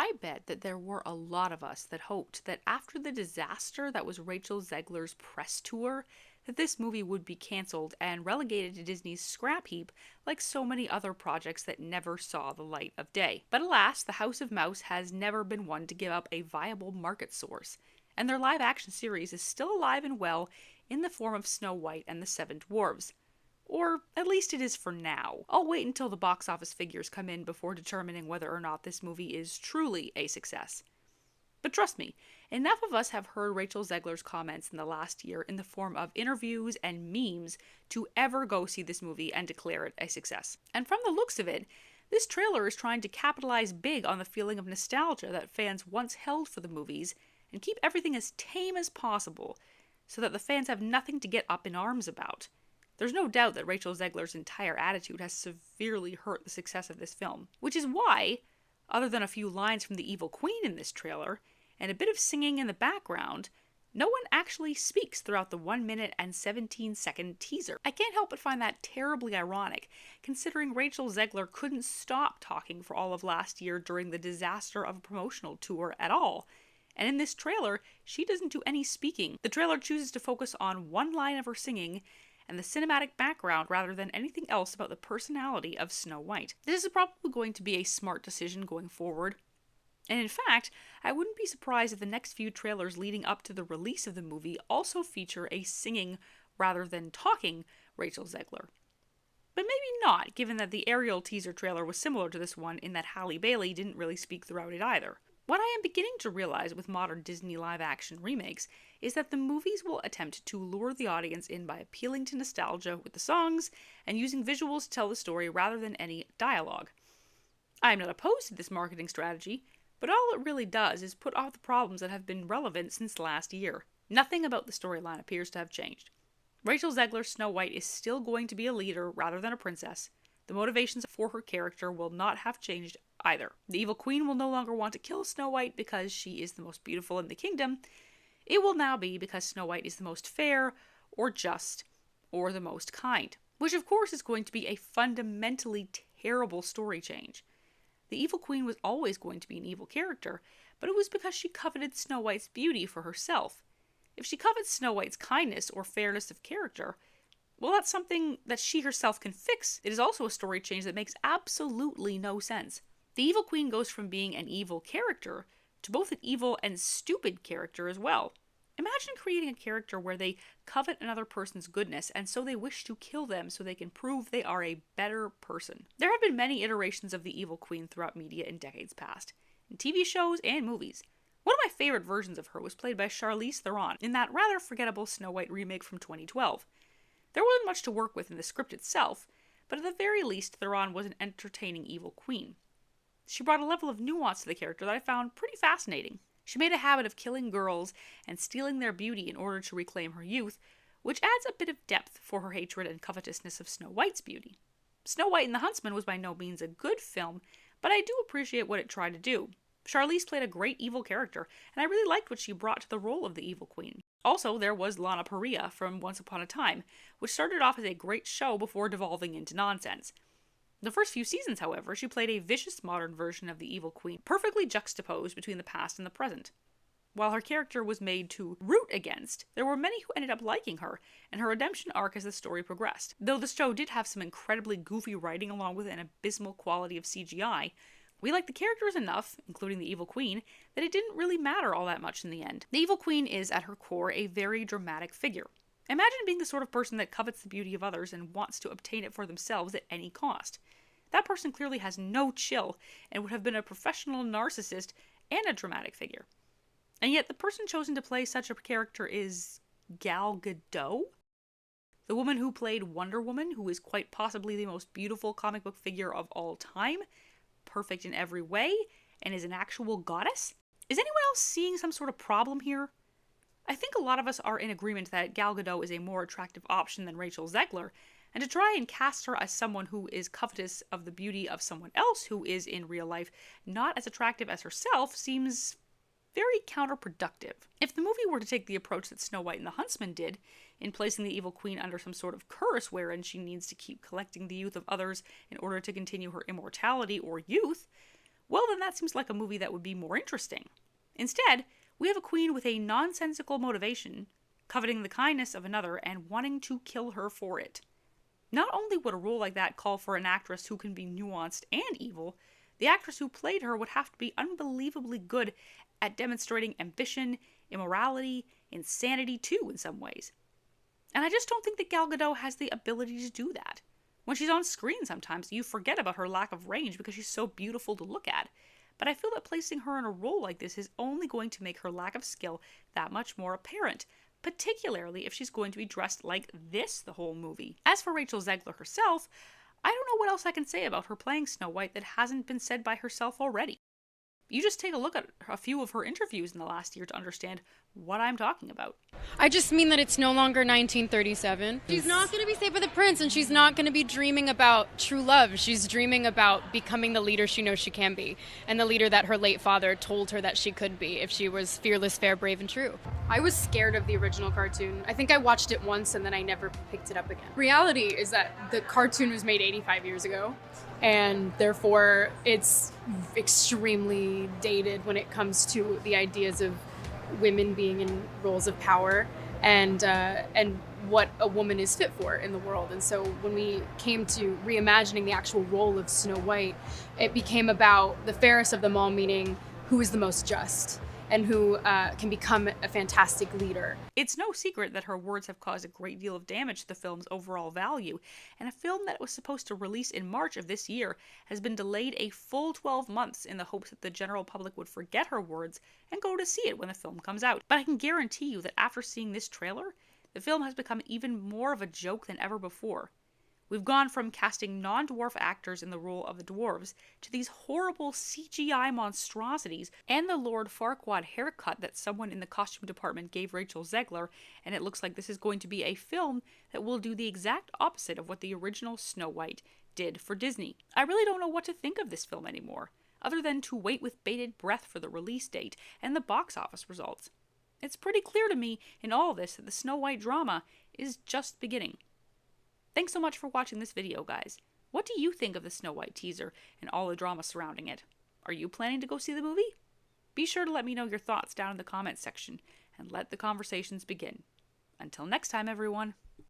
I bet that there were a lot of us that hoped that after the disaster that was Rachel Zegler's press tour, that this movie would be cancelled and relegated to Disney's scrap heap like so many other projects that never saw the light of day. But alas, the House of Mouse has never been one to give up a viable market source, and their live action series is still alive and well in the form of Snow White and the Seven Dwarfs. Or at least it is for now. I'll wait until the box office figures come in before determining whether or not this movie is truly a success. But trust me, enough of us have heard Rachel Zegler's comments in the last year in the form of interviews and memes to ever go see this movie and declare it a success. And from the looks of it, this trailer is trying to capitalize big on the feeling of nostalgia that fans once held for the movies and keep everything as tame as possible so that the fans have nothing to get up in arms about. There's no doubt that Rachel Zegler's entire attitude has severely hurt the success of this film, which is why, other than a few lines from the Evil Queen in this trailer, and a bit of singing in the background, no one actually speaks throughout the 1 minute and 17-second teaser. I can't help but find that terribly ironic, considering Rachel Zegler couldn't stop talking for all of last year during the disaster of a promotional tour at all. And in this trailer, she doesn't do any speaking. The trailer chooses to focus on one line of her singing and the cinematic background rather than anything else about the personality of Snow White. This is probably going to be a smart decision going forward. And in fact, I wouldn't be surprised if the next few trailers leading up to the release of the movie also feature a singing rather than talking Rachel Zegler. But maybe not, given that the Ariel teaser trailer was similar to this one in that Halle Bailey didn't really speak throughout it either. What I am beginning to realize with modern Disney live-action remakes is that the movies will attempt to lure the audience in by appealing to nostalgia with the songs and using visuals to tell the story rather than any dialogue. I am not opposed to this marketing strategy, but all it really does is put off the problems that have been relevant since last year. Nothing about the storyline appears to have changed. Rachel Zegler's Snow White is still going to be a leader rather than a princess. The motivations for her character will not have changed either. The Evil Queen will no longer want to kill Snow White because she is the most beautiful in the kingdom. It will now be because Snow White is the most fair, or just, or the most kind. Which of course is going to be a fundamentally terrible story change. The Evil Queen was always going to be an evil character, but it was because she coveted Snow White's beauty for herself. If she covets Snow White's kindness or fairness of character, well, that's something that she herself can fix. It is also a story change that makes absolutely no sense. The Evil Queen goes from being an evil character to both an evil and stupid character as well. Imagine creating a character where they covet another person's goodness and so they wish to kill them so they can prove they are a better person. There have been many iterations of the Evil Queen throughout media in decades past, in TV shows and movies. One of my favorite versions of her was played by Charlize Theron in that rather forgettable Snow White remake from 2012. There wasn't much to work with in the script itself, but at the very least Theron was an entertaining evil queen. She brought a level of nuance to the character that I found pretty fascinating. She made a habit of killing girls and stealing their beauty in order to reclaim her youth, which adds a bit of depth for her hatred and covetousness of Snow White's beauty. Snow White and the Huntsman was by no means a good film, but I do appreciate what it tried to do. Charlize played a great evil character, and I really liked what she brought to the role of the Evil Queen. Also, there was Lana Parrilla from Once Upon a Time, which started off as a great show before devolving into nonsense. The first few seasons, however, she played a vicious modern version of the Evil Queen, perfectly juxtaposed between the past and the present. While her character was made to root against, there were many who ended up liking her, and her redemption arc as the story progressed. Though the show did have some incredibly goofy writing along with an abysmal quality of CGI, we liked the characters enough, including the Evil Queen, that it didn't really matter all that much in the end. The Evil Queen is, at her core, a very dramatic figure. Imagine being the sort of person that covets the beauty of others and wants to obtain it for themselves at any cost. That person clearly has no chill and would have been a professional narcissist and a dramatic figure. And yet the person chosen to play such a character is Gal Gadot? The woman who played Wonder Woman, who is quite possibly the most beautiful comic book figure of all time, perfect in every way, and is an actual goddess? Is anyone else seeing some sort of problem here? I think a lot of us are in agreement that Gal Gadot is a more attractive option than Rachel Zegler, and to try and cast her as someone who is covetous of the beauty of someone else who is in real life not as attractive as herself seems very counterproductive. If the movie were to take the approach that Snow White and the Huntsman did, in placing the Evil Queen under some sort of curse wherein she needs to keep collecting the youth of others in order to continue her immortality or youth, well, then that seems like a movie that would be more interesting. Instead, we have a queen with a nonsensical motivation, coveting the kindness of another and wanting to kill her for it. Not only would a role like that call for an actress who can be nuanced and evil, the actress who played her would have to be unbelievably good at demonstrating ambition, immorality, insanity too, in some ways. And I just don't think that Gal Gadot has the ability to do that. When she's on screen sometimes, you forget about her lack of range because she's so beautiful to look at. But I feel that placing her in a role like this is only going to make her lack of skill that much more apparent, particularly if she's going to be dressed like this the whole movie. As for Rachel Zegler herself, I don't know what else I can say about her playing Snow White that hasn't been said by herself already. You just take a look at a few of her interviews in the last year to understand what I'm talking about. I just mean that it's no longer 1937. She's not going to be saved by the prince, and she's not going to be dreaming about true love. She's dreaming about becoming the leader she knows she can be, and the leader that her late father told her that she could be if she was fearless, fair, brave, and true. I was scared of the original cartoon. I think I watched it once and then I never picked it up again. Reality is that the cartoon was made 85 years ago, and therefore it's extremely dated when it comes to the ideas of women being in roles of power and what a woman is fit for in the world. And so when we came to reimagining the actual role of Snow White, it became about the fairest of them all, meaning who is the most just and who can become a fantastic leader. It's no secret that her words have caused a great deal of damage to the film's overall value, and a film that was supposed to release in March of this year has been delayed a full 12 months in the hopes that the general public would forget her words and go to see it when the film comes out. But I can guarantee you that after seeing this trailer, the film has become even more of a joke than ever before. We've gone from casting non-dwarf actors in the role of the dwarves to these horrible CGI monstrosities and the Lord Farquaad haircut that someone in the costume department gave Rachel Zegler, and it looks like this is going to be a film that will do the exact opposite of what the original Snow White did for Disney. I really don't know what to think of this film anymore, other than to wait with bated breath for the release date and the box office results. It's pretty clear to me in all this that the Snow White drama is just beginning. Thanks so much for watching this video, guys. What do you think of the Snow White teaser and all the drama surrounding it? Are you planning to go see the movie? Be sure to let me know your thoughts down in the comments section and let the conversations begin. Until next time, everyone.